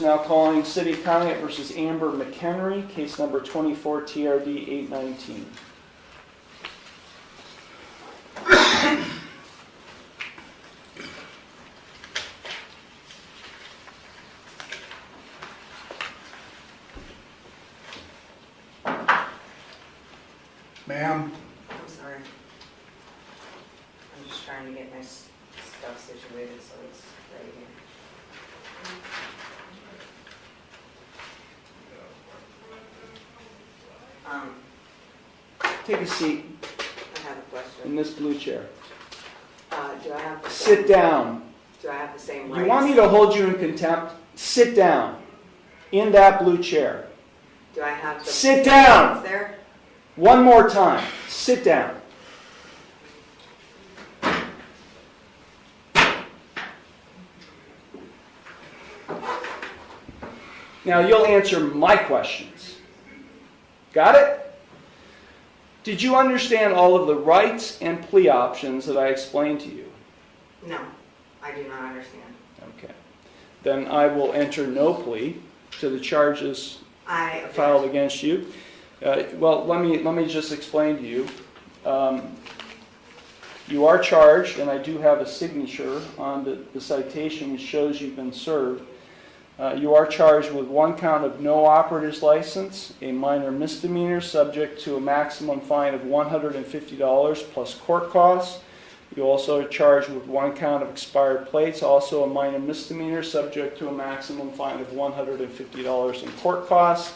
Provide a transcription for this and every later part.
Now calling City of Conneaut versus Amber McHenry, case number 24 TRD 819. Ma'am? I'm sorry. I'm just trying to get my stuff situated so it's ready here. Take a seat I have a in question. this blue chair. Do I have the Sit down. Do I have the same You rights? want me to hold you in contempt? Sit down in that blue chair. Do I have the Sit down. rights there? One more time. Sit down. Now you'll answer my questions. Got it? Did you understand all of the rights and plea options that I explained to you? No, I do not understand. Okay. Then I will enter no plea to the charges I object. filed against you. Well, let me just explain to you. You are charged, and I do have a signature on the citation which shows you've been served. You are charged with one count of no operator's license, a minor misdemeanor subject to a maximum fine of $150 plus court costs. You also are charged with one count of expired plates, also a minor misdemeanor subject to a maximum fine of $150 in court costs.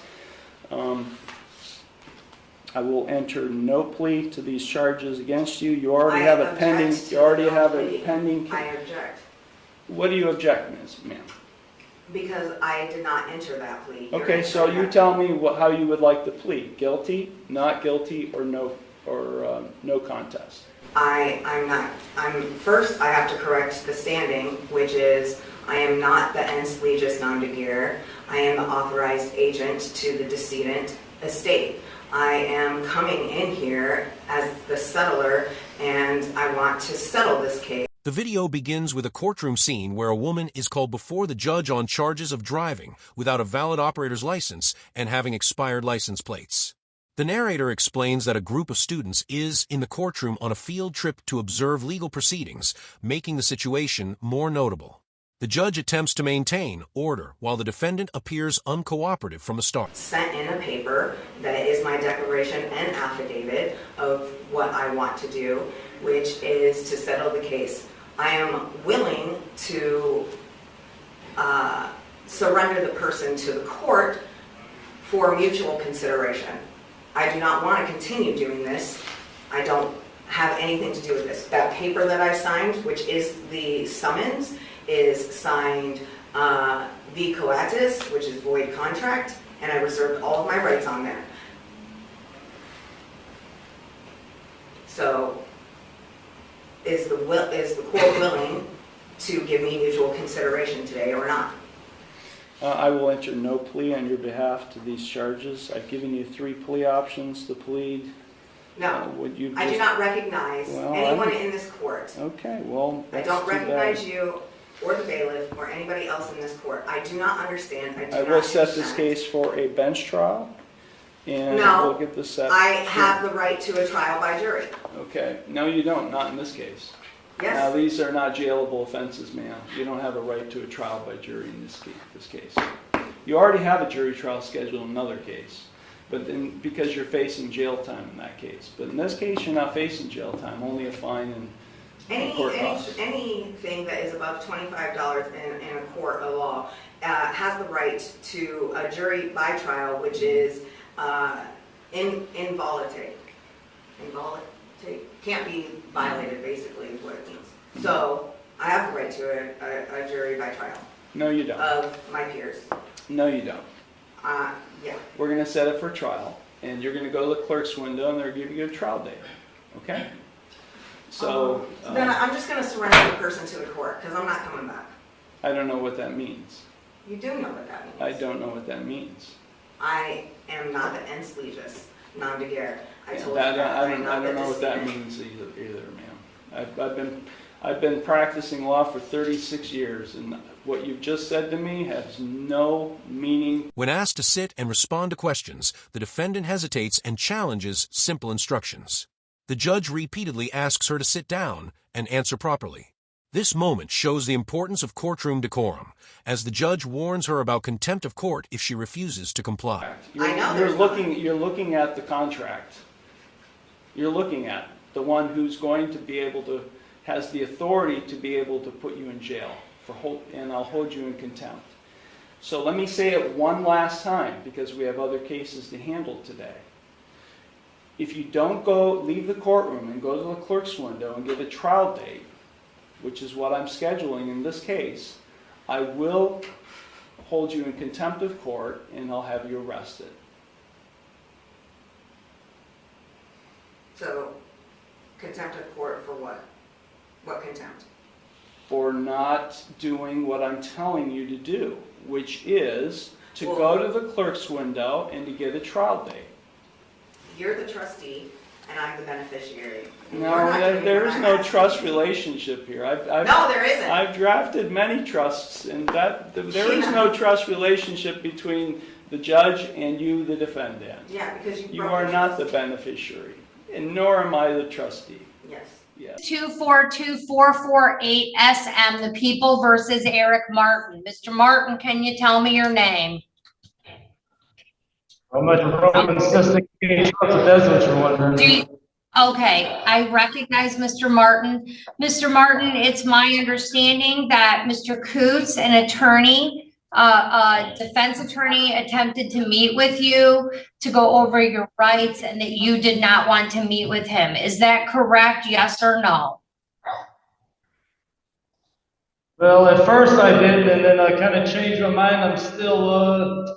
I will enter no plea to these charges against you. You already have a pending. You already have a pending. I object. What do you object, ma'am? Because I did not enter that plea. Okay, so you tell me how you would like the plea: guilty, not guilty, or no contest. First I have to correct the standing, which is I am not the ens legis non degear. I am the authorized agent to the decedent estate. I am coming in here as the settler, and I want to settle this case. The video begins with a courtroom scene where a woman is called before the judge on charges of driving without a valid operator's license and having expired license plates. The narrator explains that a group of students is in the courtroom on a field trip to observe legal proceedings, making the situation more notable. The judge attempts to maintain order while the defendant appears uncooperative from the start. Sent in a paper that is my declaration and affidavit of what I want to do, which is to settle the case. I am willing to surrender the person to the court for mutual consideration. I do not want to continue doing this. I don't have anything to do with this. That paper that I signed, which is the summons, is signed v coatis, which is void contract, and I reserved all of my rights on there. So, is the court willing to give me mutual consideration today or not? I will enter no plea on your behalf to these charges. I've given you 3 plea options to plead. No, I do not recognize anyone in this court. Okay, well, I don't recognize you or the bailiff or anybody else in this court. I do not understand. I will set this case for a bench trial, and we'll get this set. I have the right to a trial by jury. Okay, no you don't, not in this case. Yes. Now these are not jailable offenses, ma'am. You don't have a right to a trial by jury in this case. You already have a jury trial scheduled in another case, but then because you're facing jail time in that case. But in this case, you're not facing jail time, only a fine and court costs. Anything that is above $25 in a court of law has the right to a jury by trial, which is involuntary. Involuntary can't be violated, basically, is what it means. So I have the right to a jury by trial. No, you don't. Of my peers. No, you don't. Yeah. We're going to set it for trial, and you're going to go to the clerk's window, and they're going to give you a trial date. Okay? So then I'm just going to surrender the person to the court because I'm not coming back. I don't know what that means. You do know what that means. I don't know what that means. I am not the ens legis non degear. I told you I that. don't know what that means either, ma'am. I've been practicing law for 36 years, and what you've just said to me has no meaning. When asked to sit and respond to questions, the defendant hesitates and challenges simple instructions. The judge repeatedly asks her to sit down and answer properly. This moment shows the importance of courtroom decorum, as the judge warns her about contempt of court if she refuses to comply. You're looking at the contract. You're looking at the one who's going to be able to, has the authority to be able to put you in jail, and I'll hold you in contempt. So let me say it one last time, because we have other cases to handle today. If you don't leave the courtroom and go to the clerk's window and get a trial date, which is what I'm scheduling in this case, I will hold you in contempt of court and I'll have you arrested. So, contempt of court for what? What contempt? For not doing what I'm telling you to do, which is to go to the clerk's window and to get a trial date. You're the trustee and I'm the beneficiary. No, there is no trust relationship here. No, there isn't. I've drafted many trusts, and there is no trust relationship between the judge and you, the defendant. Yeah, because you are not the beneficiary, and nor am I the trustee. Yes. Yes. 242448 SM, the People versus Eric Martin. Mr. Martin, can you tell me your name? Roman cystic that's what you're wondering. Okay, I recognize Mr. Martin. Mr. Martin, it's my understanding that Mr. Coots, an attorney, a defense attorney, attempted to meet with you to go over your rights and that you did not want to meet with him. Is that correct? Yes or no? Well, at first I did, and then I kind of changed my mind. I'm still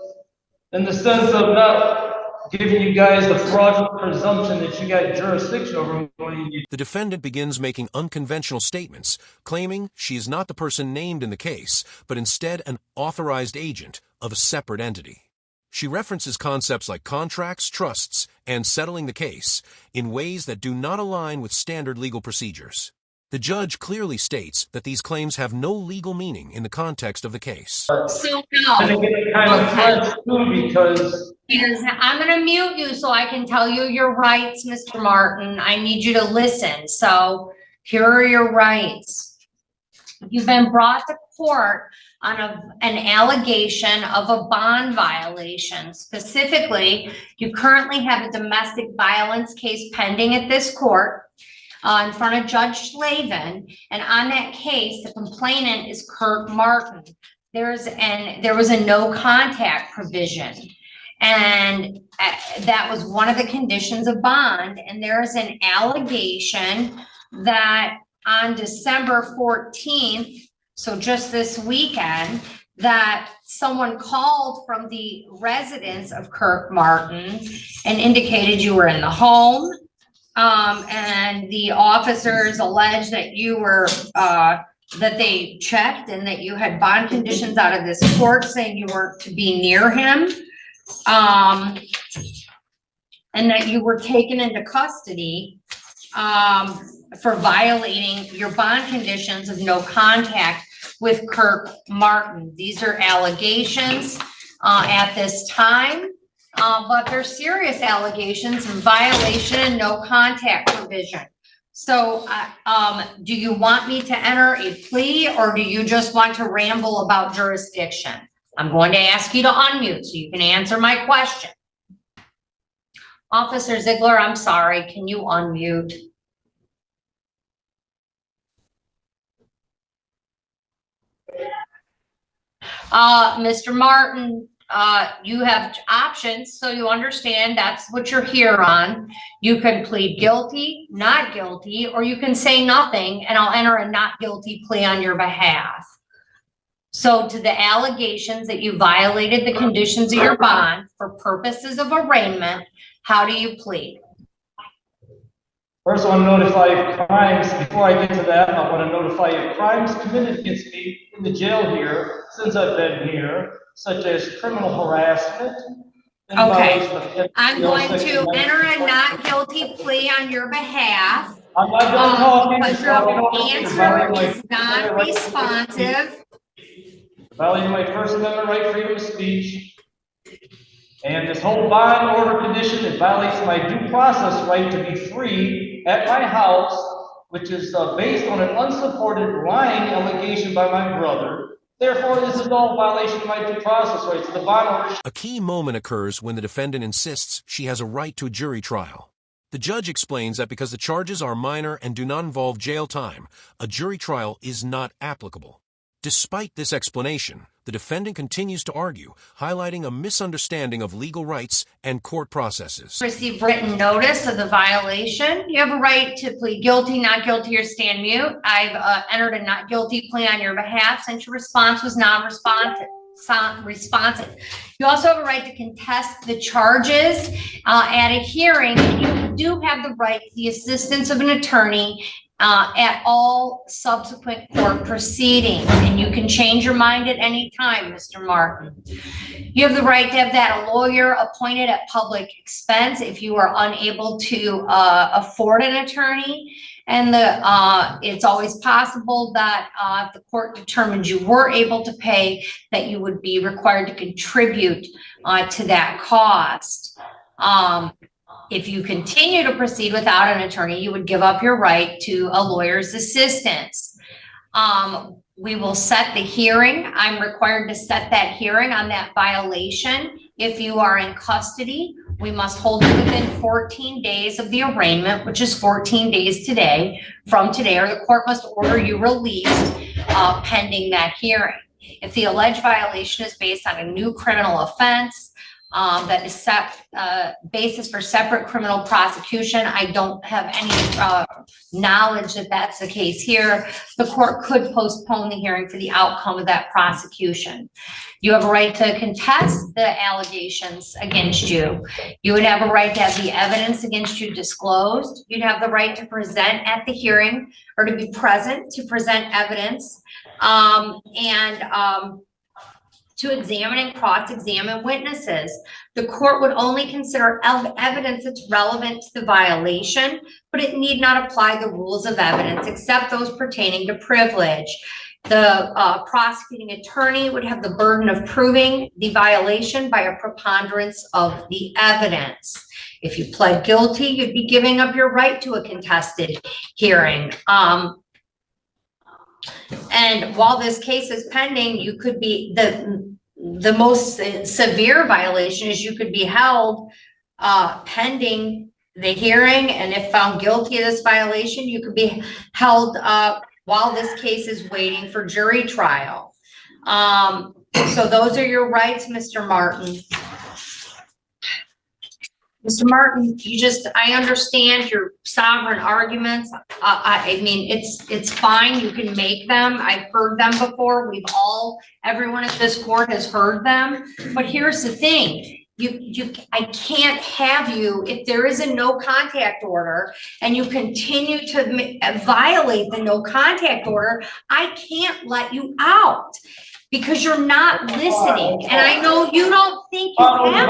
in the sense of not giving you guys the fraudulent presumption that you got jurisdiction over me. The defendant begins making unconventional statements, claiming she is not the person named in the case, but instead an authorized agent of a separate entity. She references concepts like contracts, trusts, and settling the case in ways that do not align with standard legal procedures. The judge clearly states that these claims have no legal meaning in the context of the case. So no. I think it's kind of fresh too, because I'm going to mute you so I can tell you your rights, Mr. Martin. I need you to listen. So here are your rights. You've been brought to court on an allegation of a bond violation. Specifically, you currently have a domestic violence case pending at this court in front of Judge Slavin, and on that case, the complainant is Kirk Martin. There was a no contact provision, and that was one of the conditions of bond. And there's an allegation that on December 14th, so just this weekend, that someone called from the residence of Kirk Martin and indicated you were in the home. And the officers alleged that you were, that they checked and that you had bond conditions out of this court saying you weren't to be near him. And that you were taken into custody, for violating your bond conditions of no contact with Kirk Martin. These are allegations, at this time. But they're serious allegations in violation and no contact provision. So do you want me to enter a plea, or do you just want to ramble about jurisdiction? I'm going to ask you to unmute so you can answer my question. Officer Ziegler, I'm sorry, can you unmute? Mr. Martin, you have options, so you understand that's what you're here on. You can plead guilty, not guilty, or you can say nothing, and I'll enter a not guilty plea on your behalf. So to the allegations that you violated the conditions of your bond for purposes of arraignment, how do you plead? first I want to notify crimes. Before I get to that, I want to notify you crimes committed against me in the jail here since I've been here, such as criminal harassment. Okay, I'm going to enter a not guilty plea on your behalf. I'm not done talking. Because You're talking over your me. You're answer violating is non-responsive. Violating my First Amendment right, freedom of speech. And this whole bond order condition, it violates my due process right to be free at my house, which is based on an unsupported lying allegation by my brother. Therefore, this is all violation of my due process rights. The bond order. A key moment occurs when the defendant insists she has a right to a jury trial. The judge explains that because the charges are minor and do not involve jail time, a jury trial is not applicable. Despite this explanation, the defendant continues to argue, highlighting a misunderstanding of legal rights and court processes. Receive written notice of the violation. You have a right to plead guilty, not guilty, or stand mute. I've entered a not guilty plea on your behalf since your response was non-responsive. You also have a right to contest the charges at a hearing. You do have the right to the assistance of an attorney at all subsequent court proceedings, and you can change your mind at any time, Mr. Martin. You have the right to have that a lawyer appointed at public expense if you are unable to afford an attorney. And it's always possible that if the court determines you were able to pay, that you would be required to contribute to that cost. If you continue to proceed without an attorney, you would give up your right to a lawyer's assistance. We will set the hearing. I'm required to set that hearing on that violation. If you are in custody, we must hold it within 14 days of the arraignment, which is 14 days from today, or the court must order you released pending that hearing. If the alleged violation is based on a new criminal offense, that is basis for separate criminal prosecution, I don't have any knowledge that that's the case here. The court could postpone the hearing for the outcome of that prosecution. You have a right to contest the allegations against you. You would have a right to have the evidence against you disclosed. You'd have the right to present at the hearing, or to be present to present evidence, to examine and cross-examine witnesses. The court would only consider evidence that's relevant to the violation, but it need not apply the rules of evidence except those pertaining to privilege. The prosecuting attorney would have the burden of proving the violation by a preponderance of the evidence. If you pled guilty, you'd be giving up your right to a contested hearing. And while this case is pending, you could be the most severe violation is you could be held pending the hearing, and if found guilty of this violation, you could be held while this case is waiting for jury trial. So those are your rights, Mr. Martin. Mr. Martin, I understand your sovereign arguments. I mean, it's fine. You can make them. I've heard them before. Everyone at this court has heard them. But here's the thing. I can't have you, if there is a no contact order and you continue to violate the no contact order, I can't let you out. Because you're not listening, and I know you don't think you have,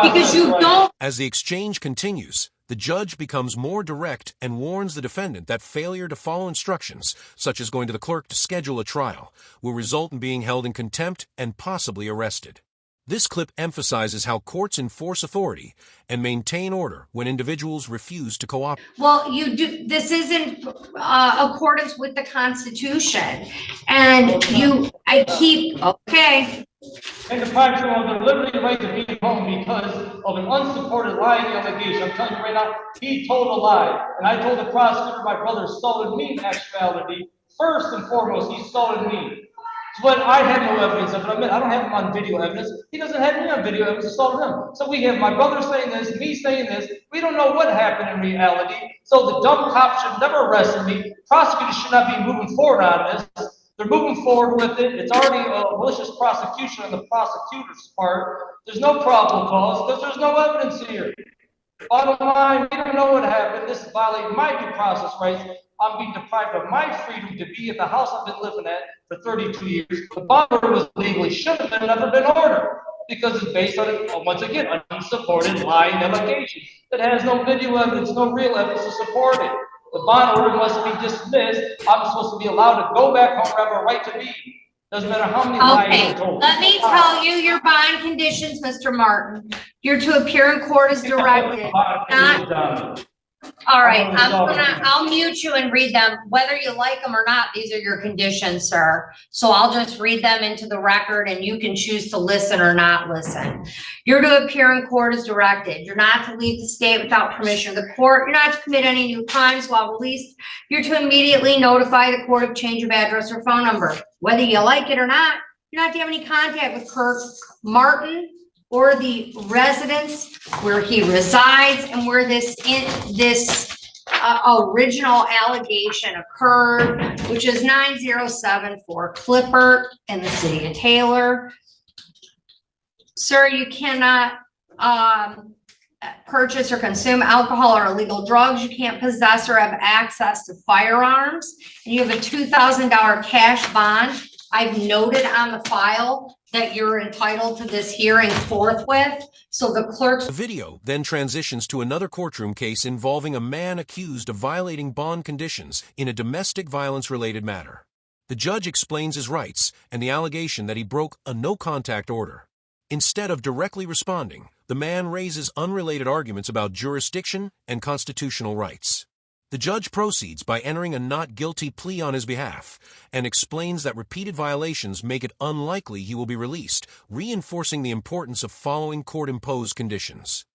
because you don't. As the exchange continues, the judge becomes more direct and warns the defendant that failure to follow instructions, such as going to the clerk to schedule a trial, will result in being held in contempt and possibly arrested. This clip emphasizes how courts enforce authority and maintain order when individuals refuse to cooperate. Well, this is in accordance with the Constitution, and okay. And the fact of the liberty right to be home because of an unsupported lying allegation. I'm telling you right now, he told a lie. And I told the prosecutor my brother assaulted me in actuality. First and foremost, he assaulted me. But I had no evidence of it. I don't have him on video evidence. He doesn't have me on video evidence to assault him. So we have my brother saying this, me saying this. We don't know what happened in reality. So the dumb cop should never arrest me. Prosecutors should not be moving forward on this. They're moving forward with it. It's already a malicious prosecution on the prosecutor's part. There's no probable cause because there's no evidence here. Bottom line, we don't know what happened. This is violating my due process rights. I'm being deprived of my freedom to be at the house I've been living at for 32 years. The bond order was legally should have never been ordered because it's based on, once again, unsupported lying allegation that has no video evidence, no real evidence to support it. The bond order must be dismissed. I'm supposed to be allowed to go back home or have a right to be. Doesn't matter how many lies Okay, I'm told. let me tell you your bond conditions, Mr. Martin. You're to appear in court as directed, not, all right, I'll mute you and read them, whether you like them or not, these are your conditions, sir. So I'll just read them into the record and you can choose to listen or not listen. You're to appear in court as directed. You're not to leave the state without permission of the court. You're not to commit any new crimes while released. You're to immediately notify the court of change of address or phone number. Whether you like it or not, you're not to have any contact with Kirk Martin or the residence where he resides and where this original allegation occurred, which is 9074 Clippert in the city of Taylor. Sir, you cannot purchase or consume alcohol or illegal drugs. You can't possess or have access to firearms. And you have a $2,000 cash bond. I've noted on the file that you're entitled to this hearing forthwith. So the clerk's The video then transitions to another courtroom case involving a man accused of violating bond conditions in a domestic violence-related matter. The judge explains his rights and the allegation that he broke a no-contact order. Instead of directly responding, the man raises unrelated arguments about jurisdiction and constitutional rights. The judge proceeds by entering a not guilty plea on his behalf and explains that repeated violations make it unlikely he will be released, reinforcing the importance of following court-imposed conditions.